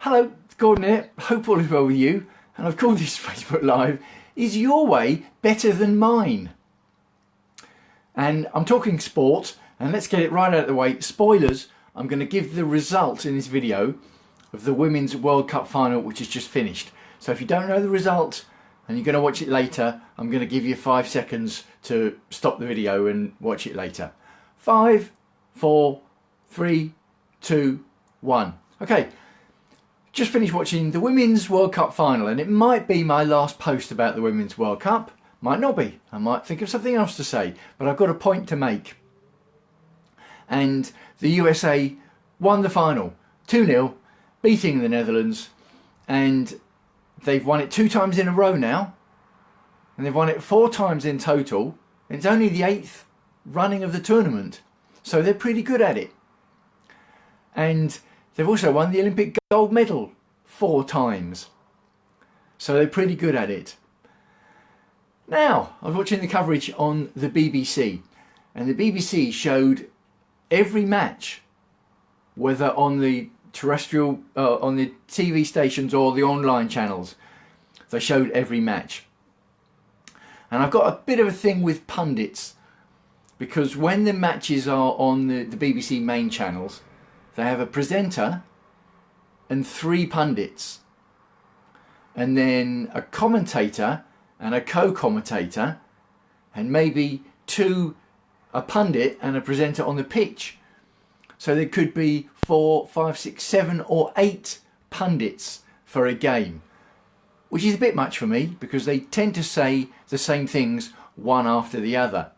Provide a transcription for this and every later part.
Hello, Gordon here. Hope all is well with you. And I've called this Facebook Live, Is Your Way Better Than Mine? And I'm talking sport, and let's get it right out of the way. Spoilers, I'm going to give the result in this video of the Women's World Cup final, which has just finished. So if you don't know the result and you're going to watch it later, I'm going to give you 5 seconds to stop the video and watch it later. 5, 4, 3, 2, 1. Okay. Just finished watching the Women's World Cup final, and it might be my last post about the Women's World Cup. Might not be. I might think of something else to say, but I've got a point to make. And the USA won the final 2-0, beating the Netherlands, and they've won it 2 times in a row now, and they've won it 4 times in total. It's only the 8th running of the tournament, so they're pretty good at it. And they've also won the Olympic gold medal 4 times. So they're pretty good at it. Now, I was watching the coverage on the BBC, and the BBC showed every match, whether on the terrestrial, on the TV stations or the online channels. They showed every match. And I've got a bit of a thing with pundits, because when the matches are on the BBC main channels, they have a presenter and 3 pundits, and then a commentator and a co-commentator, and maybe a pundit and a presenter on the pitch. So there could be 4, 5, 6, 7 or 8 pundits for a game, which is a bit much for me, because they tend to say the same things one after the other.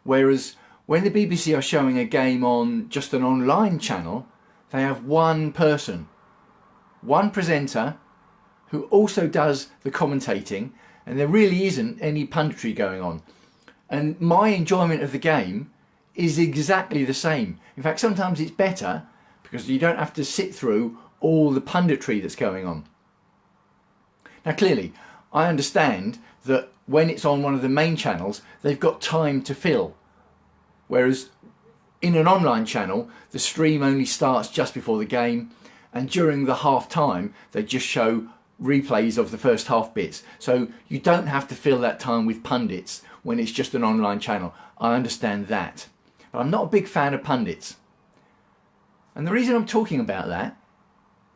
Whereas when the BBC are showing a game on just an online channel, they have one person, one presenter, who also does the commentating, and there really isn't any punditry going on. And my enjoyment of the game is exactly the same. In fact, sometimes it's better, because you don't have to sit through all the punditry that's going on. Now clearly, I understand that when it's on one of the main channels, they've got time to fill. Whereas in an online channel, the stream only starts just before the game, and during the half time, they just show replays of the first half bits. So you don't have to fill that time with pundits when it's just an online channel. I understand that. But I'm not a big fan of pundits. And the reason I'm talking about that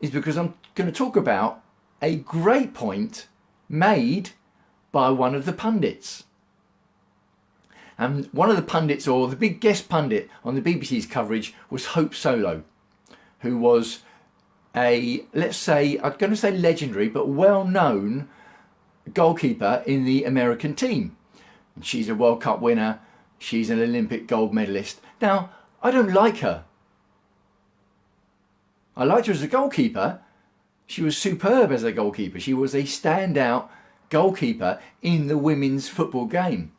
is because I'm going to talk about a great point made by one of the pundits. And one of the pundits, or the big guest pundit on the BBC's coverage, was Hope Solo, who was a, let's say, I'm going to say legendary, but well-known goalkeeper in the American team. And she's a World Cup winner. She's an Olympic gold medalist. Now, I don't like her. I liked her as a goalkeeper. She was superb as a goalkeeper. She was a standout goalkeeper in the women's football game.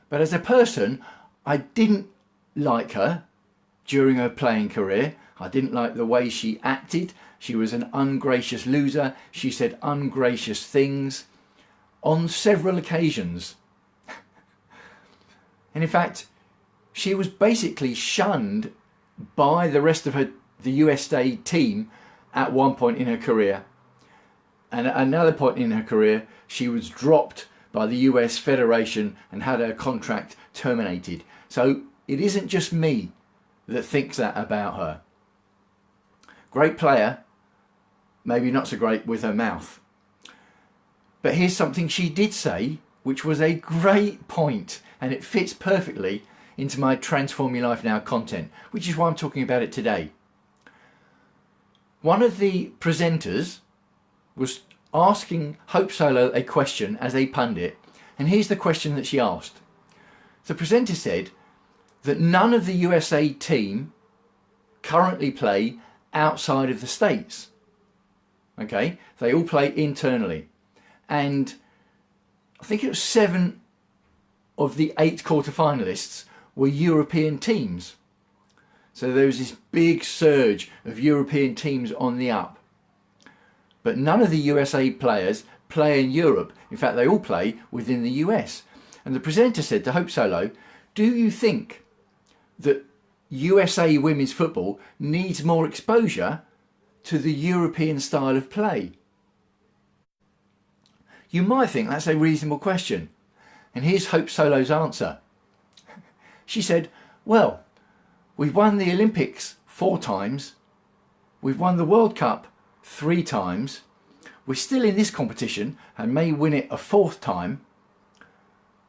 But as a person, I didn't like her during her playing career. I didn't like the way she acted. She was an ungracious loser. She said ungracious things on several occasions. And in fact, she was basically shunned by the rest of the USA team at one point in her career. And at another point in her career, she was dropped by the US Federation and had her contract terminated. So it isn't just me that thinks that about her. Great player, maybe not so great with her mouth. But here's something she did say, which was a great point, and it fits perfectly into my Transform Your Life Now content, which is why I'm talking about it today. One of the presenters was asking Hope Solo a question as a pundit, and here's the question that she asked. The presenter said that none of the USA team currently play outside of the States. Okay, they all play internally, and I think it was 7 of the 8 quarterfinalists were European teams. So there was this big surge of European teams on the up. But none of the USA players play in Europe. In fact, they all play within the US. And the presenter said to Hope Solo, do you think that USA women's football needs more exposure to the European style of play? You might think that's a reasonable question. And here's Hope Solo's answer. She said, well, we've won the Olympics 4 times. We've won the World Cup 3 times. We're still in this competition and may win it a 4th time.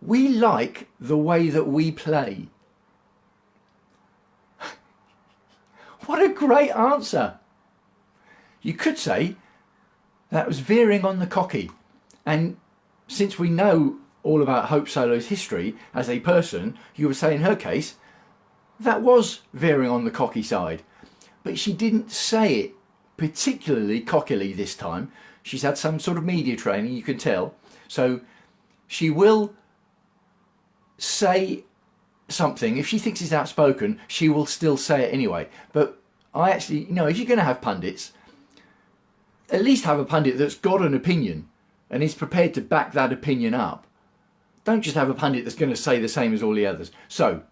We like the way that we play. What a great answer. You could say that was veering on the cocky. And since we know all about Hope Solo's history as a person, you would say in her case, that was veering on the cocky side. But she didn't say it particularly cockily this time. She's had some sort of media training, you can tell. So she will say something. If she thinks it's outspoken, she will still say it anyway. But I actually, you know, if you're going to have pundits, at least have a pundit that's got an opinion and is prepared to back that opinion up. Don't just have a pundit that's going to say the same as all the others. So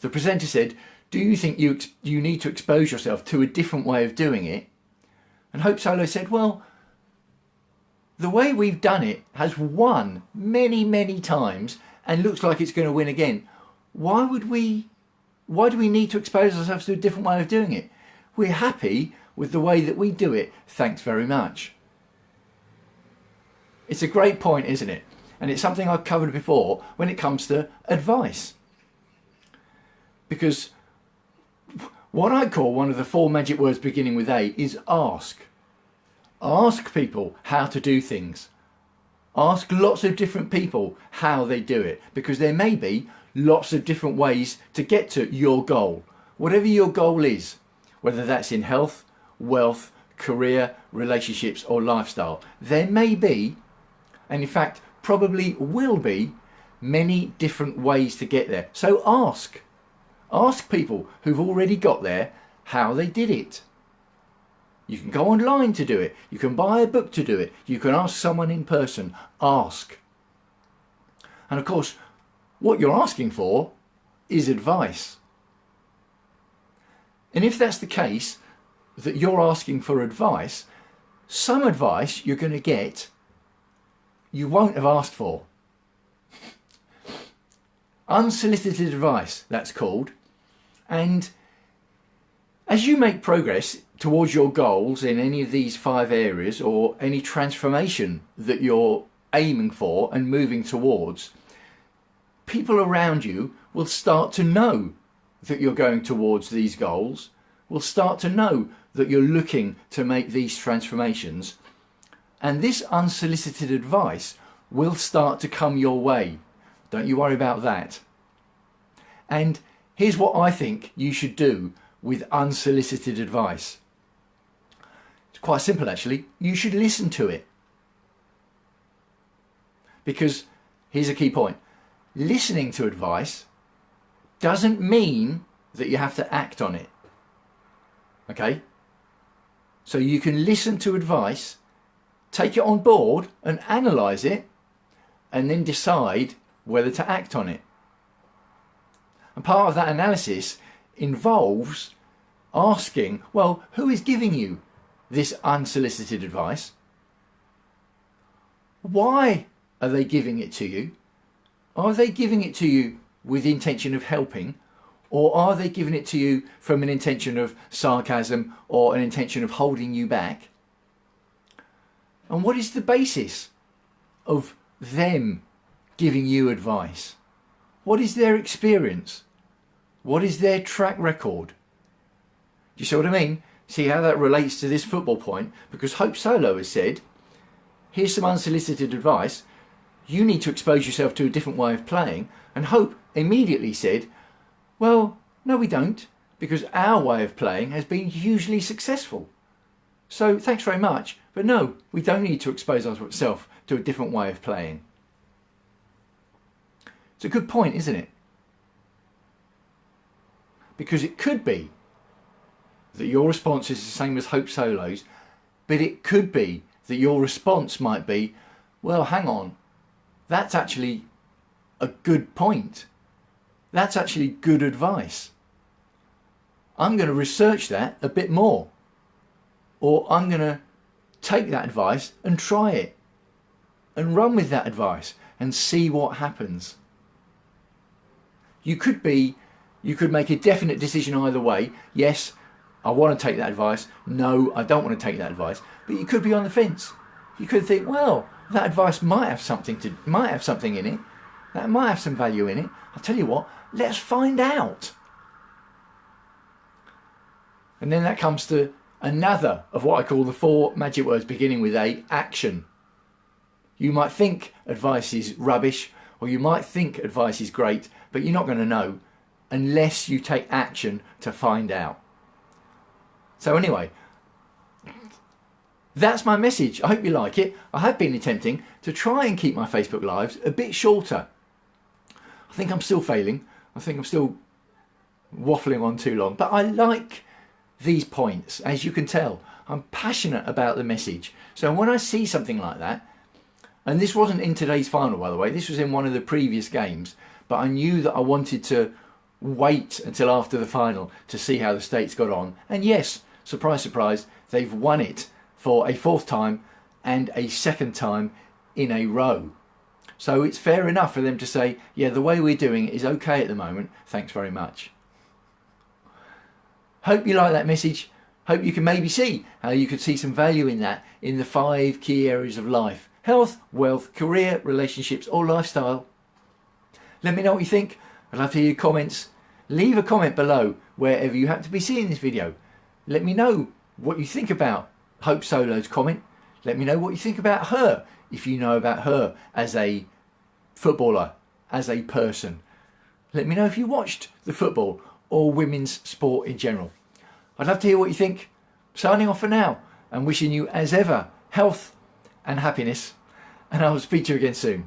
the presenter said, do you think you need to expose yourself to a different way of doing it? And Hope Solo said, well, the way we've done it has won many, many times and looks like it's going to win again. Why do we need to expose ourselves to a different way of doing it? We're happy with the way that we do it. Thanks very much. It's a great point, isn't it? And it's something I've covered before when it comes to advice. Because what I call one of the 4 magic words beginning with A is ask. Ask people how to do things. Ask lots of different people how they do it, because there may be lots of different ways to get to your goal. Whatever your goal is, whether that's in health, wealth, career, relationships or lifestyle, there may be, and in fact probably will be, many different ways to get there. So ask. Ask people who've already got there how they did it. You can go online to do it. You can buy a book to do it. You can ask someone in person. Ask. And of course, what you're asking for is advice. And if that's the case, that you're asking for advice, some advice you're going to get you won't have asked for. Unsolicited advice, that's called. And as you make progress towards your goals in any of these 5 areas, or any transformation that you're aiming for and moving towards, people around you will start to know that you're going towards these goals, will start to know that you're looking to make these transformations, and this unsolicited advice will start to come your way. Don't you worry about that. And here's what I think you should do with unsolicited advice. It's quite simple actually. You should listen to it. Because here's a key point. Listening to advice doesn't mean that you have to act on it. Okay? So you can listen to advice, take it on board and analyse it, and then decide whether to act on it. And part of that analysis involves asking, well, who is giving you this unsolicited advice? Why are they giving it to you? Are they giving it to you with the intention of helping, or are they giving it to you from an intention of sarcasm or an intention of holding you back? And what is the basis of them giving you advice? What is their experience? What is their track record? Do you see what I mean? See how that relates to this football point? Because Hope Solo has said, here's some unsolicited advice. You need to expose yourself to a different way of playing. And Hope immediately said, well, no we don't, because our way of playing has been hugely successful. So thanks very much, but no, we don't need to expose ourselves to a different way of playing. It's a good point, isn't it? Because it could be that your response is the same as Hope Solo's, but it could be that your response might be, well, hang on, that's actually a good point. That's actually good advice. I'm going to research that a bit more. or I'm going to take that advice and try it and run with that advice and see what happens. You could make a definite decision either way. Yes, I want to take that advice. No, I don't want to take that advice. But you could be on the fence. You could think, well, that advice might have something in it. That might have some value in it. I'll tell you what, let's find out. And then that comes to another of what I call the 4 magic words beginning with A, action. You might think advice is rubbish, or you might think advice is great, but you're not going to know unless you take action to find out. So anyway, that's my message. I hope you like it. I have been attempting to try and keep my Facebook Lives a bit shorter. I think I'm still failing. I think I'm still waffling on too long, but I like these points. As you can tell, I'm passionate about the message. So when I see something like that, and this wasn't in today's final, by the way, this was in one of the previous games, but I knew that I wanted to wait until after the final to see how the States got on. And yes, surprise, surprise, they've won it for a 4th time and a 2nd time in a row. So it's fair enough for them to say, yeah, the way we're doing it is okay at the moment. Thanks very much. Hope you like that message. Hope you can maybe see how you could see some value in that in the 5 key areas of life: health, wealth, career, relationships, or lifestyle. Let me know what you think. I'd love to hear your comments. Leave a comment below wherever you happen to be seeing this video. Let me know what you think about Hope Solo's comment. Let me know what you think about her, if you know about her as a footballer, as a person. Let me know if you watched the football or women's sport in general. I'd love to hear what you think. Signing off for now and wishing you, as ever, health and happiness. And I'll speak to you again soon.